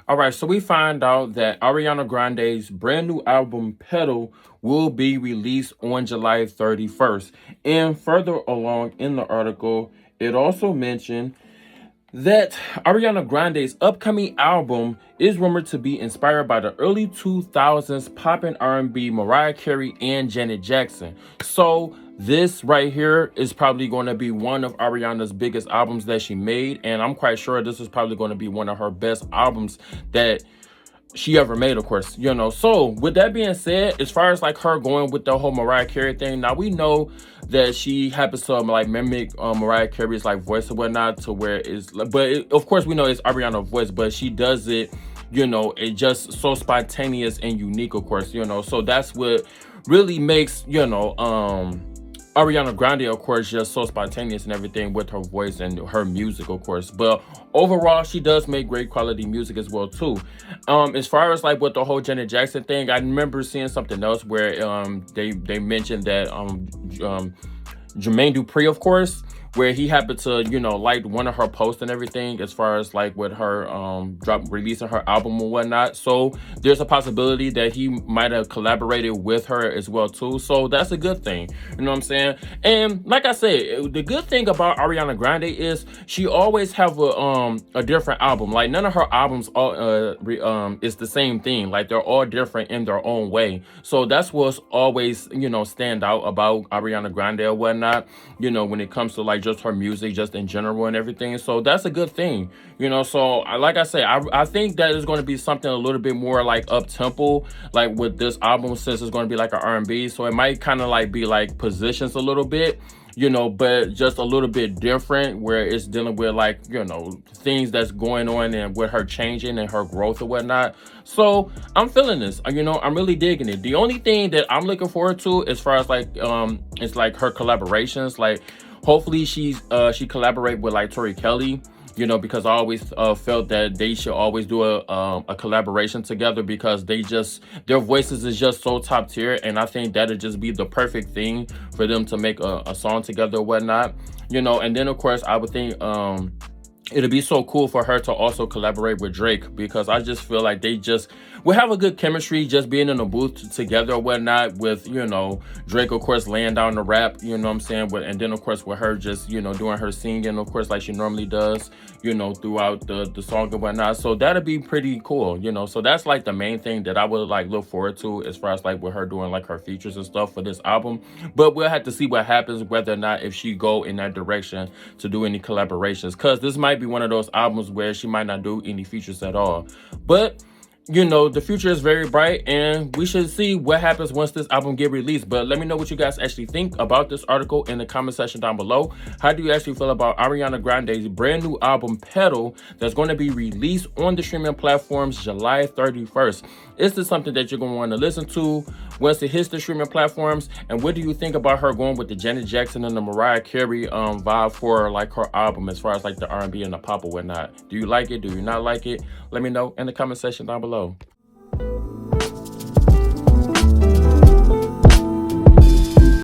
All right, so we find out that Ariana Grande's brand new album Pedal will be released on July 31st. And further along in the article, it also mentioned that Ariana Grande's upcoming album is rumored to be inspired by the early 2000s pop and R&B Mariah Carey and Janet Jackson. So this right here is probably going to be one of Ariana's biggest albums that she made, and I'm quite sure this is probably going to be one of her best albums that she ever made, of course, So, with that being said, as far as like her going with the whole Mariah Carey thing, now we know that she happens to like mimic Mariah Carey's like voice and whatnot to where it's, but of course, we know it's Ariana's voice, but she does it, it just so spontaneous and unique, of course, So that's what really makes, Ariana Grande, of course, just so spontaneous and everything with her voice and her music, of course. But overall, she does make great quality music as well, too. As far as like with the whole Janet Jackson thing, I remember seeing something else where they mentioned that Jermaine Dupri, of course, where he happened to, like one of her posts and everything as far as like with her releasing her album and whatnot. So there's a possibility that he might have collaborated with her as well too. So that's a good thing. You know what I'm saying? And like I said, the good thing about Ariana Grande is she always have a different album. Like none of her albums is the same thing. Like they're all different in their own way. So that's what's always, stand out about Ariana Grande or whatnot, when it comes to like just her music, just in general and everything. So that's a good thing, So like I say, I think that is going to be something a little bit more like up tempo, like with this album, since it's going to be like an R&B. So it might kind of like be like positions a little bit, but just a little bit different, where it's dealing with like, things that's going on and with her changing and her growth or whatnot. So I'm feeling this, I'm really digging it. The only thing that I'm looking forward to as far as like, it's like her collaborations, like hopefully she collaborate with like Tori Kelly, because I always felt that they should always do a collaboration together, because their voices is just so top tier, and I think that'd just be the perfect thing for them to make a song together or whatnot, and then of course I would think it'd be so cool for her to also collaborate with Drake, because I just feel like we have a good chemistry just being in the booth together or whatnot, with, Drake, of course, laying down the rap, you know what I'm saying? And then, of course, with her just, doing her singing, of course, like she normally does, throughout the song and whatnot. So that'd be pretty cool, So that's like the main thing that I would like look forward to as far as like with her doing like her features and stuff for this album. But we'll have to see what happens, whether or not if she go in that direction to do any collaborations, because this might be one of those albums where she might not do any features at all. But the future is very bright, and we should see what happens once this album get released. But let me know what you guys actually think about this article in the comment section down below. How do you actually feel about Ariana Grande's brand new album Pedal that's going to be released on the streaming platforms July 31st? Is this something that you're going to want to listen to once it hits the streaming platforms? And what do you think about her going with the Janet Jackson and the Mariah Carey vibe for like her album, as far as like the R&B and the pop or whatnot? Do you like it? Do you not like it? Let me know in the comment section down below.